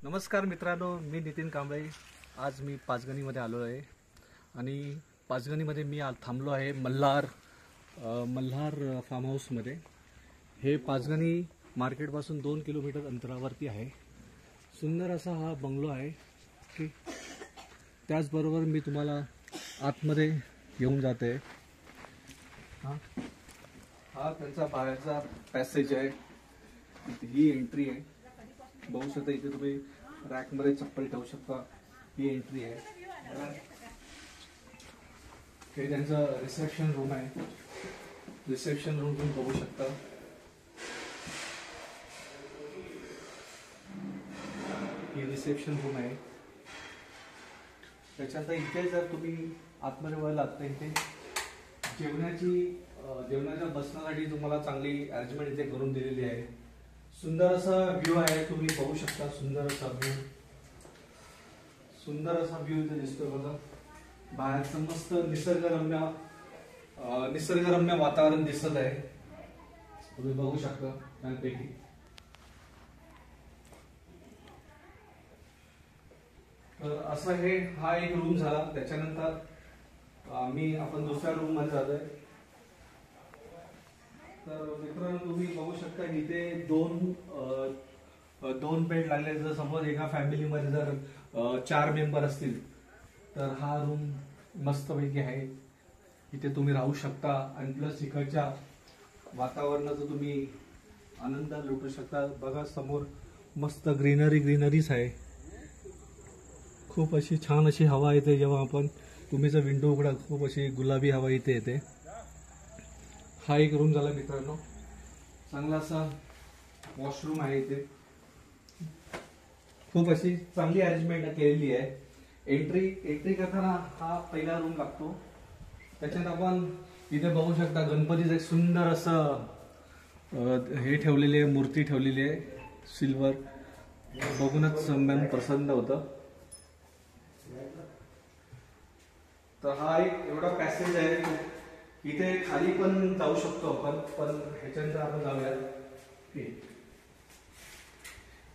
नमस्कार मित्रांनो, मी नितीन कांबळे. आज मी पाचगणीमध्ये आलो आहे आणि पाचगणीमध्ये मी थांबलो आहे मल्हार फार्म हाऊसमध्ये. हे पाचगणी मार्केटपासून 2 किलोमीटर अंतरावरती आहे. सुंदर असा हा बंगलो आहे की त्याचबरोबर मी तुम्हाला आतमध्ये घेऊन जाते. हा त्यांचा बाहेरचा पॅसेज आहे. ही एंट्री आहे. बघू शकता इथे तुम्ही रॅकमध्ये चप्पल ठेवू शकता. ही एंट्री आहे. हे त्यांचं रिसेप्शन रूम आहे. रिसेप्शन रूम तुम्ही बघू शकता. ही रिसेप्शन रूम आहे. त्याच्यानंतर इथे जर तुम्ही आतमध्ये वळलात तर इथे जेवणाच्या बसण्यासाठी तुम्हाला चांगली अरेंजमेंट इथे करून दिलेली आहे. सुंदर असा व्ह्यू आहे. तुम्ही बघू शकता. सुंदर असा व्ह्यू इथे दिसतोय बघा. बाहेरचं मस्त निसर्गरम्य वातावरण दिसत आहे. तुम्ही बघू शकता त्यापैकी. तर असं हा एक रूम झाला. त्याच्यानंतर आपण दुसऱ्या रूम मध्ये जातोय. तर मित्रांनो तुम्ही बघू शकता इथे दोन बेड लागले. जर समोर एका फॅमिलीमध्ये जर 4 मेंबर असतील तर हा रूम मस्तपैकी आहे. इथे तुम्ही राहू शकता आणि प्लस इकडच्या वातावरणाचा तुम्ही आनंद लुटू शकता. बघा समोर मस्त ग्रीनरीच आहे. खूप अशी छान अशी हवा येते जेव्हा तुम्ही जर विंडो उघडा. खूप अशी गुलाबी हवा इथे येते. हा एक रूम झाला मित्रांनो. चांगला असा वॉशरूम आहे इथे. खूप अशी चांगली अरेंजमेंट केलेली आहे. एंट्री करताना हा पहिला रूम लागतो. त्याच्यात आपण इथे बघू शकता गणपतीचं एक सुंदर असं हे ठेवलेली आहे. मूर्ती ठेवलेली आहे सिल्वर. बघूनच मन प्रसन्न होतं. तर हा एक एवढा पॅसेज आहे. इथे खाली पण जाऊ शकतो आपण, पण ह्याच्यानंतर आपण जाऊया.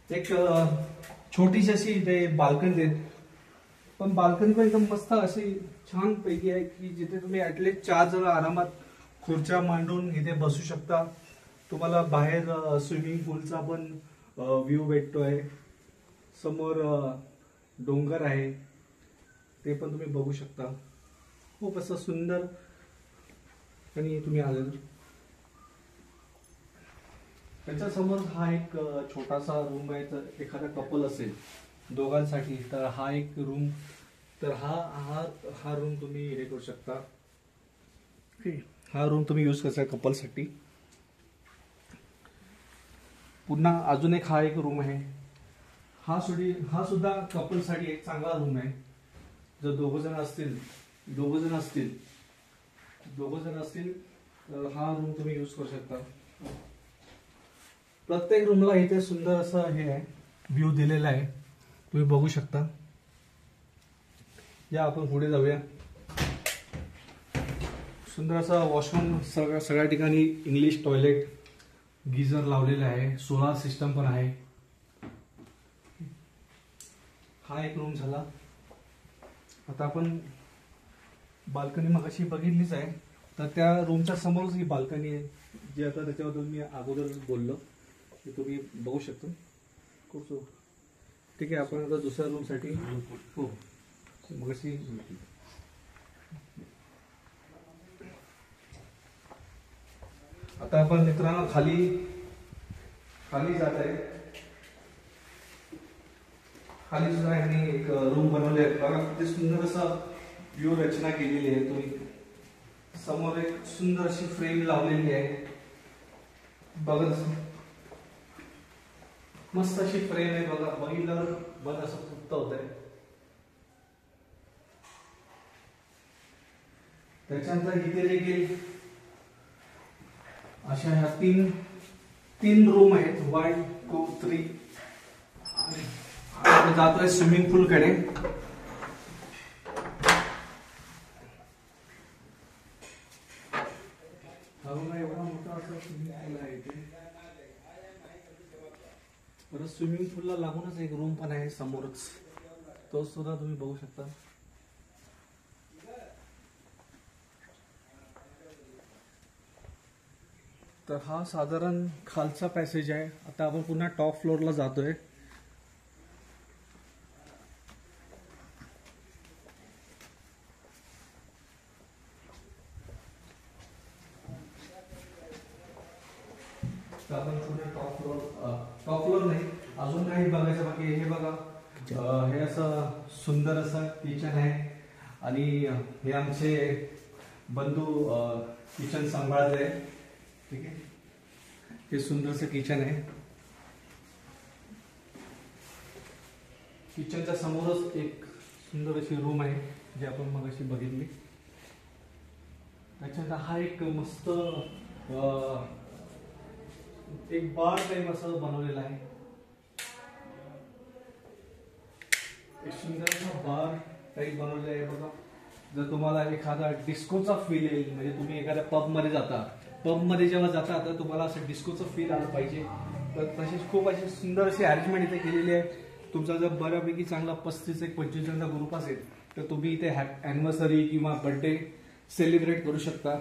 एक छोटीशी अशी इथे बाल्कनी देत, पण बाल्कनी पण एकदम मस्त अशी छान पैकी आहे की जिथे तुम्ही ऍटलीस्ट 4 जण आरामात खुर्च्या मांडून इथे बसू शकता. तुम्हाला बाहेर स्विमिंग पूलचा पण व्ह्यू भेटतोय. समोर डोंगर आहे ते पण तुम्ही बघू शकता. खूप असं सुंदर. आणि तुम्ही आले त्याच्या समोर हा एक छोटासा रूम आहे. तर एखादा कपल असेल दोघांसाठी तर हा एक रूम. तर हा रूम तुम्ही हे करू शकता. हा रूम तुम्ही यूज करता कपलसाठी. पुन्हा अजून एक रूम आहे. हा सुद्धा कपलसाठी एक चांगला रूम आहे. जर दोघ जण असतील तर हा रूम तुम्ही यूज करू शकता. प्रत्येक रूमला इथे सुंदर असं हे आहे, व्ह्यू दिलेला आहे. तुम्ही बघू शकता. या आपण पुढे जाऊया. सुंदर असा वॉशरूम. सगळ्या ठिकाणी इंग्लिश टॉयलेट, गीझर लावलेला आहे. सोलार सिस्टम पण आहे. हा एक रूम झाला. आता आपण बाल्कनी मगाशी बघितलीच आहे. तर त्या रूमच्या समोरच ही बाल्कनी आहे जी आता त्याच्याबद्दल मी अगोदर बोललो. ते तुम्ही बघू शकता. खूप ठीक आहे. आपण आता दुसऱ्या रूम साठी हो मगाशी आता आपण मित्रांनो खाली जात आहे. खाली सुद्धा यांनी एक रूम बनवले आहे. बघा किती सुंदर असा व्ह्यू रचना केलेली आहे. तुम्ही समोर एक सुंदर अशी फ्रेम लावलेली आहे. बघा मस्त अशी फ्रेम आहे. बघा बघितल्यावर मन असं तृप्त होत आहे. त्याच्यानंतर इथे देखील अशा ह्या तीन रूम आहेत. 1, 2, 3 आणि आपण जातोय स्विमिंग पूल कडे. एवढा मोठा असा स्विमिंग पूल आहे इथे. परत स्विमिंग पूलला लागूनच एक रूम पण आहे समोरच, तो सुद्धा तुम्ही बघू शकता. तर हा साधारण खालचा पॅसेज आहे. आता आपण पुन्हा टॉप फ्लोअरला जातोय. आपण पुढे टॉप फ्लोर नाही, अजून काही बघायचं बाकी. हे बघा, हे असं सुंदर असं किचन आहे आणि हे आमचे बंधू किचन सांभाळत आहे. ठीक आहे, हे सुंदरसं किचन आहे. किचनच्या समोरच एक सुंदर अशी रूम आहे जी आपण मगाशी बघितली. त्याच्यानंतर हा एक मस्त एक बार टाइप असं बनवलेलं आहे. एक सुंदर असा बार टाइप बनवलेला आहे बघा. जर तुम्हाला एखादा डिस्कोचा फील येईल, म्हणजे तुम्ही एखाद्या पब मध्ये जाता, पब मध्ये जेव्हा जाता तर तुम्हाला असं डिस्कोचं फील आलं पाहिजे, तर तशीच खूप अशी सुंदर अशी अरेंजमेंट इथे केलेली आहे. तुमचा जर बऱ्यापैकी चांगला 35-25 जणांचा ग्रुप असेल तर तुम्ही इथे अॅनिव्हर्सरी किंवा बर्थडे सेलिब्रेट करू शकता.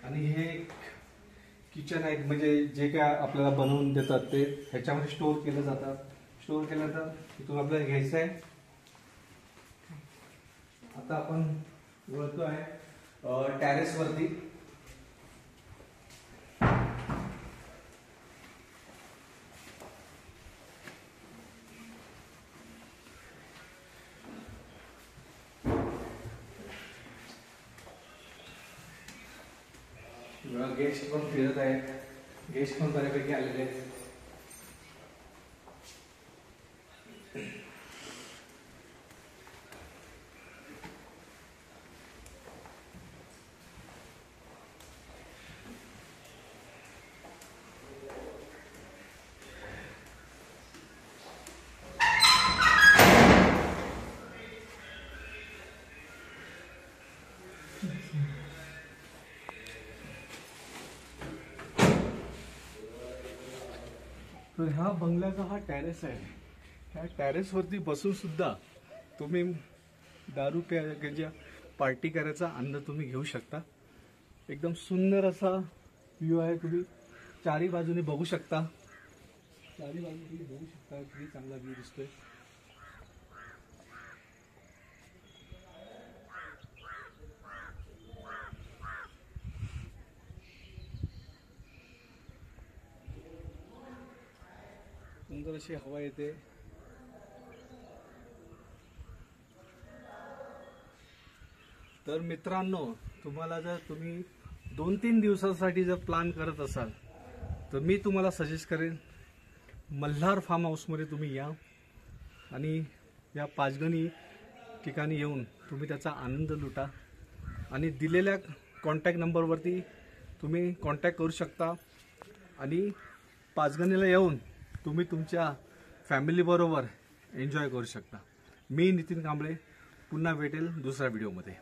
आणि हे किचन आहे, म्हणजे जे काय आपल्याला बनवून देतात ते ह्याच्यामध्ये स्टोअर केलं जातात. स्टोअर केल्यानंतर इथून आपल्याला घ्यायचं आहे. आता आपण वळतो आहे टेरेस वरती. गेस्ट पण फिरत आहेत, गेस्ट पण बऱ्यापैकी आलेले आहेत. तर ह्या बंगल्याचा हा टेरेस आहे. ह्या टेरेसवरती बसून सुद्धा तुम्ही दारू प्यायच्या पार्टी करायचा आनंद तुम्ही घेऊ शकता. एकदम सुंदर असा व्ह्यू आहे. तुम्ही चारी बाजूने बघू शकता. चारी बाजूने तुम्ही बघू शकता किती चांगला व्ह्यू दिसतोय. सुंदर अशी हवा येते. तर मित्रांनो, तुम्हाला जर तुम्ही 2-3 दिवसासाठी जर प्लॅन करत असाल तर मी तुम्हाला सजेस्ट करेन मल्हार फार्म हाऊसमध्ये तुम्ही या आणि या पाचगणी ठिकाणी येऊन तुम्ही त्याचा आनंद लुटा. आणि दिलेल्या कॉन्टॅक्ट नंबरवरती तुम्ही कॉन्टॅक्ट करू शकता आणि पाचगणीला येऊन तुम्ही तुमच्या फॅमिलीबरोबर एन्जॉय करू शकता. मी नितीन कांबळे पुन्हा भेटेल दुसऱ्या व्हिडिओमध्ये.